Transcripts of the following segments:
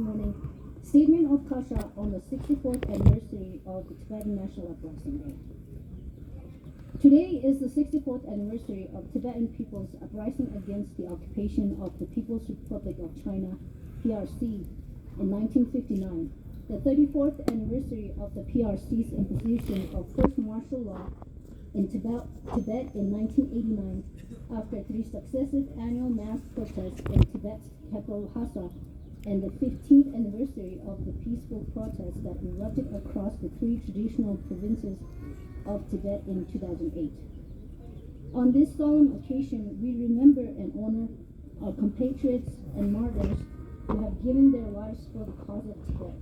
morning, Statement of Kasha on the 64th anniversary of the Tibetan National Uprising Day. Today is the 64th anniversary of Tibetan people's uprising against the occupation of the People's Republic of China, PRC, in 1959, the 34th anniversary of the PRC's imposition of first martial law in Tibet in 1989, after 3 successive annual mass protests in Tibet's capital Lhasa, and the 15th anniversary of the peaceful protests that erupted across the 3 traditional provinces of Tibet in 2008. On this solemn occasion, we remember and honor our compatriots and martyrs who have given their lives for the cause of Tibet.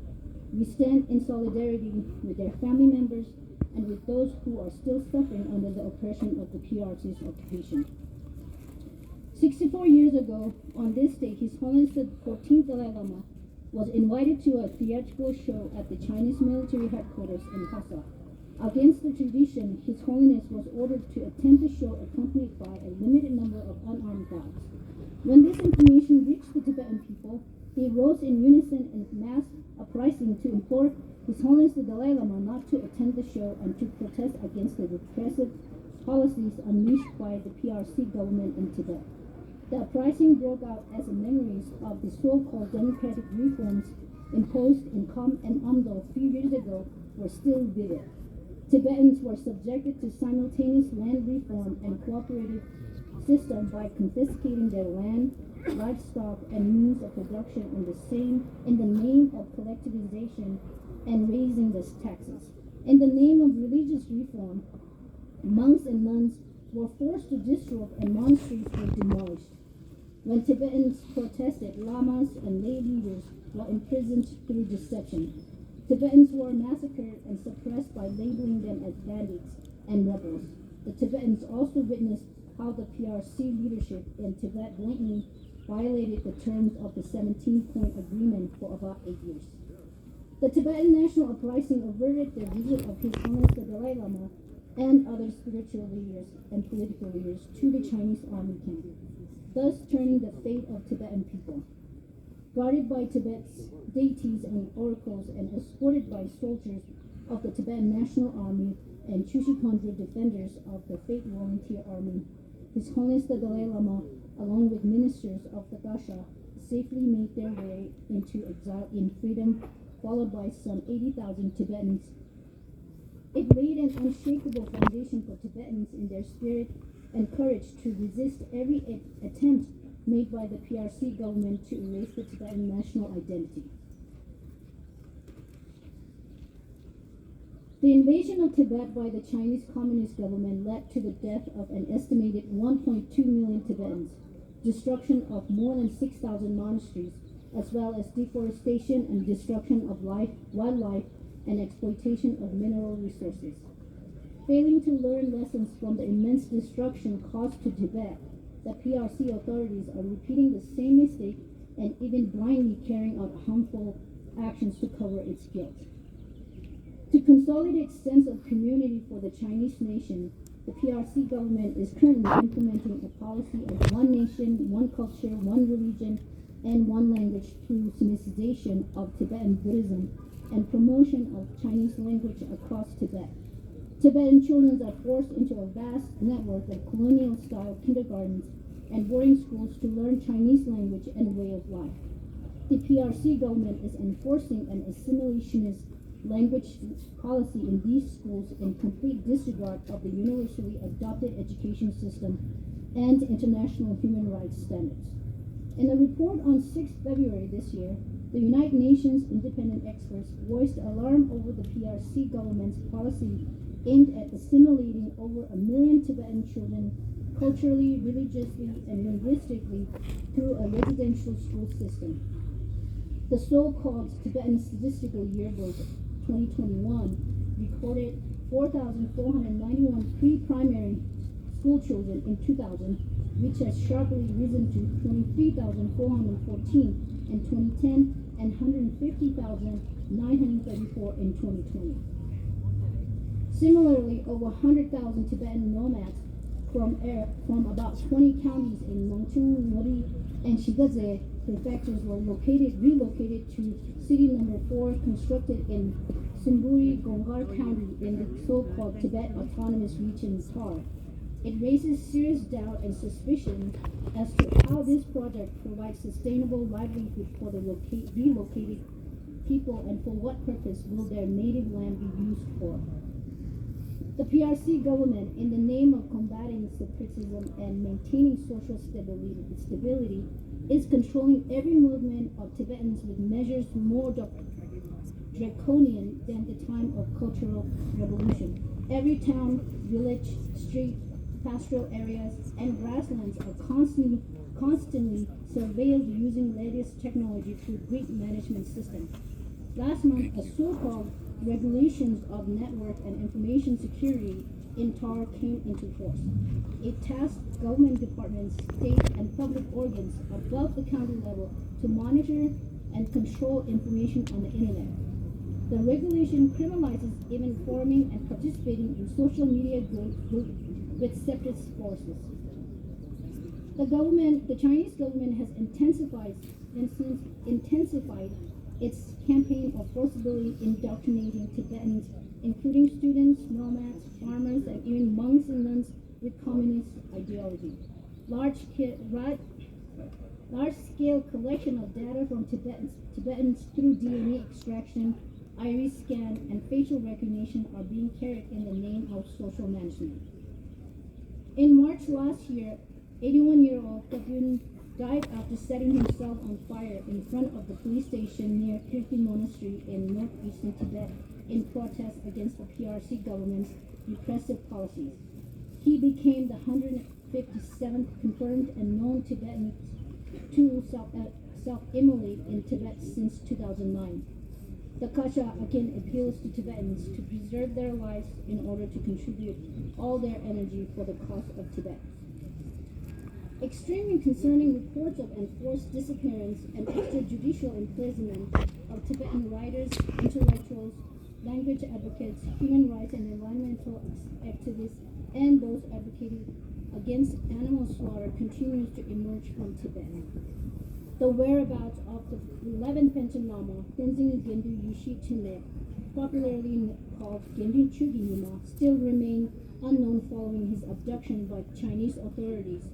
We stand in solidarity with their family members and with those who are still suffering under the oppression of the PRC's occupation. 64 years ago, on this day, His Holiness the 14th Dalai Lama was invited to a theatrical show at the Chinese military headquarters in Lhasa. Against the tradition, His Holiness was ordered to attend the show accompanied by a limited number of unarmed guards. When this information reached the Tibetan people, they rose in unison in mass uprising to implore His Holiness the Dalai Lama not to attend the show and to protest against the repressive policies unleashed by the PRC government in Tibet. The uprising broke out as the memories of the so-called democratic reforms imposed in Kham and Amdo a few years ago were still vivid. Tibetans were subjected to simultaneous land reform and cooperative system by confiscating their land, livestock, and means of production in the name of collectivization and raising the taxes. In the name of religious reform, monks and nuns were forced to disrobe and monasteries were demolished. When Tibetans protested, lamas and lay leaders were imprisoned through deception. Tibetans were massacred and suppressed by labeling them as bandits and rebels. The Tibetans also witnessed how the PRC leadership in Tibet blatantly violated the terms of the 17-point agreement for about 8 years. The Tibetan National Uprising averted the visit of His Holiness the Dalai Lama and other spiritual leaders and political leaders to the Chinese army camp, thus turning the fate of Tibetan people. Guarded by Tibet's deities and oracles and escorted by soldiers of the Tibetan National Army and Chushikondra defenders of the Faith Volunteer Army, His Holiness the Dalai Lama, along with ministers of the Dasha, safely made their way into exile in freedom, followed by some 80,000 Tibetans. It laid an unshakable foundation for Tibetans in their spirit and courage to resist every attempt made by the PRC government to erase the Tibetan national identity. The invasion of Tibet by the Chinese Communist government led to the death of an estimated 1.2 million Tibetans, destruction of more than 6,000 monasteries, as well as deforestation and destruction of wildlife, and exploitation of mineral resources. Failing to learn lessons from the immense destruction caused to Tibet, the PRC authorities are repeating the same mistake and even blindly carrying out harmful actions to cover its guilt. To consolidate sense of community for the Chinese nation, the PRC government is currently implementing a policy of one nation, one culture, one religion, and one language through Sinicization of Tibetan Buddhism and promotion of Chinese language across Tibet. Tibetan children are forced into a vast network of colonial-style kindergartens and boarding schools to learn Chinese language and way of life. The PRC government is enforcing an assimilationist language policy in these schools in complete disregard of the universally adopted education system and international human rights standards. In a report on 6 February this year, the United Nations independent experts voiced alarm over the PRC government's policy aimed at assimilating over 1 million Tibetan children culturally, religiously, and linguistically through a residential school system. The so-called Tibetan Statistical Yearbook 2021 recorded 4,491 pre-primary school children in 2000, which has sharply risen to 23,414 in 2010 and 150,934 in 2020. Similarly, over 100,000 Tibetan nomads from about 20 counties in Nangchung, Mori, and Shigaze prefectures were relocated to city number 4, constructed in Sumburi, Gongar County in the so-called Tibet Autonomous Region TAR. It raises serious doubt and suspicion as to how this project provides sustainable livelihood for the relocated people and for what purpose will their native land be used for. The PRC government, in the name of combating separatism and maintaining social stability, is controlling every movement of Tibetans with measures more draconian than the time of Cultural Revolution. Every town, village, street, pastoral areas, and grasslands are constantly surveilled using latest technology through grid management systems. Last month, a so-called regulations of network and information security in TAR came into force. It tasked government departments, state, and public organs above the county level to monitor and control information on the internet. The regulation criminalizes even forming and participating in social media groups with separatist forces. The Chinese government has intensified its campaign of forcibly indoctrinating Tibetans, including students, nomads, farmers, and even monks and nuns with communist ideology. Large-scale collection of data from Tibetans through DNA extraction, iris scan, and facial recognition are being carried in the name of social management. In March last year, 81-year-old Tabun died after setting himself on fire in front of the police station near Kirti Monastery in northeastern Tibet in protest against the PRC government's repressive policies. He became the 157th confirmed and known Tibetan to self-immolate in Tibet since 2009. The Kasha again appeals to Tibetans to preserve their lives in order to contribute all their energy for the cause of Tibet. Extremely concerning reports of enforced disappearance and extrajudicial imprisonment of Tibetan writers, intellectuals, language advocates, human rights and environmental activists, and those advocating against animal slaughter continues to emerge from Tibet. The whereabouts of the 11th Panchen Lama, Tenzin Gendu Yishi Chine, popularly called Gendu Chugi Yuma, still remain unknown following his abduction by Chinese authorities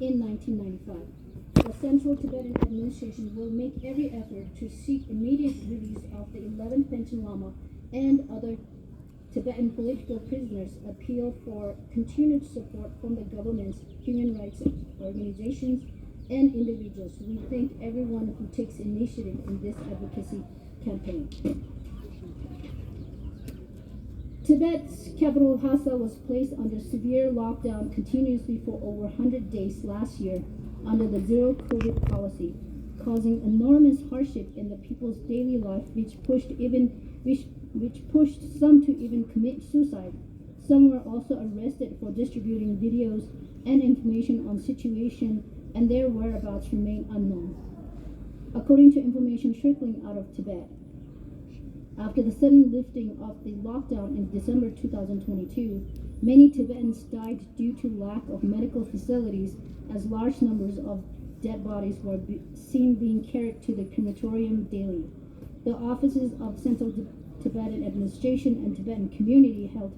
in 1995. The Central Tibetan Administration will make every effort to seek immediate release of the 11th Panchen Lama and other Tibetan political prisoners, appeal for continued support from the government's human rights organizations and individuals. We thank everyone who takes initiative in this advocacy campaign. Tibet's capital Lhasa was placed under severe lockdown continuously for over 100 days last year under the zero COVID policy, causing enormous hardship in the people's daily life, which pushed some to even commit suicide. Some were also arrested for distributing videos and information on situation, and their whereabouts remain unknown. According to information trickling out of Tibet, after the sudden lifting of the lockdown in December 2022, many Tibetans died due to lack of medical facilities, as large numbers of dead bodies were seen being carried to the crematorium daily. The offices of Central Tibetan Administration and Tibetan community held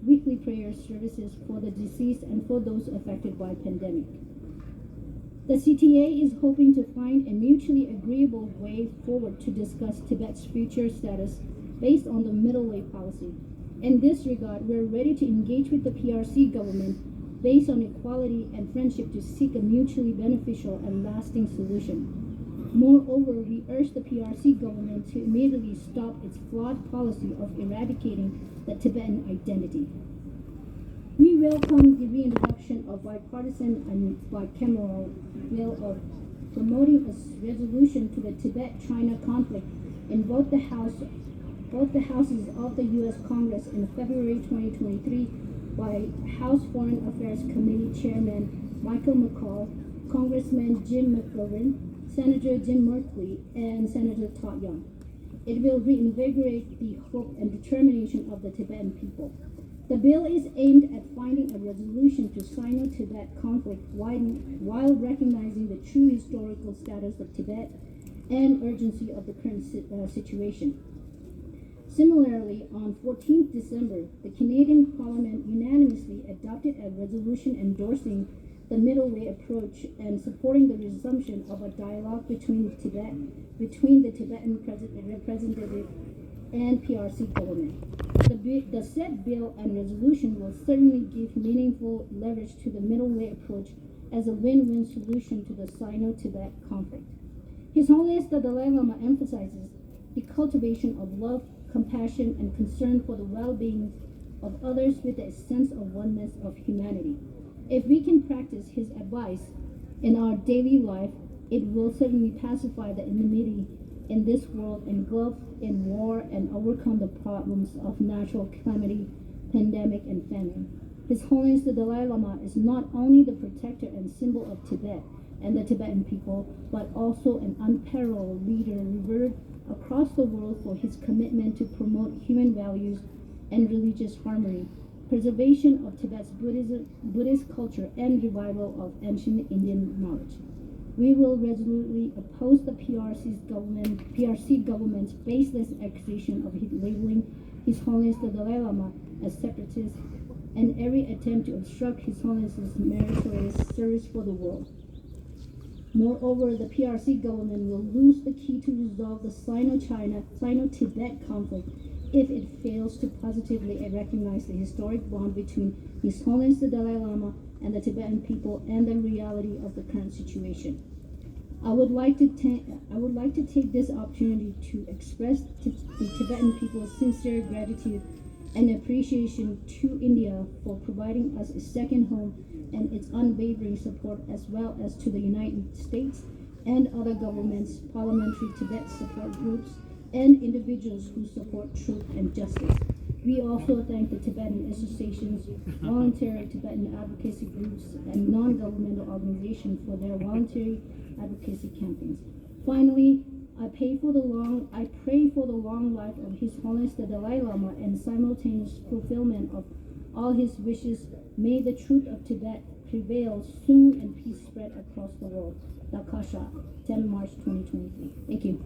weekly prayer services for the deceased and for those affected by pandemic. The CTA is hoping to find a mutually agreeable way forward to discuss Tibet's future status based on the middle way policy. In this regard, we're ready to engage with the PRC government based on equality and friendship to seek a mutually beneficial and lasting solution. Moreover, we urge the PRC government to immediately stop its flawed policy of eradicating the Tibetan identity. We welcome the reintroduction of bipartisan and bicameral will of promoting a resolution to the Tibet-China conflict in both the houses of the U.S. Congress in February 2023 by House Foreign Affairs Committee Chairman Michael McCall, Congressman Jim McGovern, Senator Jim Merkley, and Senator Todd Young. It will reinvigorate the hope and determination of the Tibetan people. The bill is aimed at finding a resolution to Sino-Tibet conflict while recognizing the true historical status of Tibet and urgency of the current situation. Similarly, on 14th December, the Canadian Parliament unanimously adopted a resolution endorsing the middle way approach and supporting the resumption of a dialogue between the Tibetan representative and PRC government. The said bill and resolution will certainly give meaningful leverage to the middle way approach as a win-win solution to the Sino-Tibet conflict. His Holiness the Dalai Lama emphasizes the cultivation of love, compassion, and concern for the well-being of others with a sense of oneness of humanity. If we can practice his advice in our daily life, it will certainly pacify the enmity in this world engulfed in war and overcome the problems of natural calamity, pandemic, and famine. His Holiness the Dalai Lama is not only the protector and symbol of Tibet and the Tibetan people, but also an unparalleled leader revered across the world for his commitment to promote human values and religious harmony, preservation of Tibet's Buddhist culture, and revival of ancient Indian knowledge. We will resolutely oppose the PRC government's baseless accusation of labeling His Holiness the Dalai Lama as separatist and every attempt to obstruct His Holiness's meritorious service for the world. Moreover, the PRC government will lose the key to resolve the Sino-Tibet conflict if it fails to positively recognize the historic bond between His Holiness the Dalai Lama and the Tibetan people and the reality of the current situation. I would like to take this opportunity to express the Tibetan people's sincere gratitude and appreciation to India for providing us a second home and its unwavering support, as well as to the United States and other governments, parliamentary Tibet support groups, and individuals who support truth and justice. We also thank the Tibetan associations, voluntary Tibetan advocacy groups, and non-governmental organizations for their voluntary advocacy campaigns. Finally, I pray for the long life of His Holiness the Dalai Lama and simultaneous fulfillment of all his wishes. May the truth of Tibet prevail soon and peace spread across the world. Lakasha, 10 March 2023. Thank you.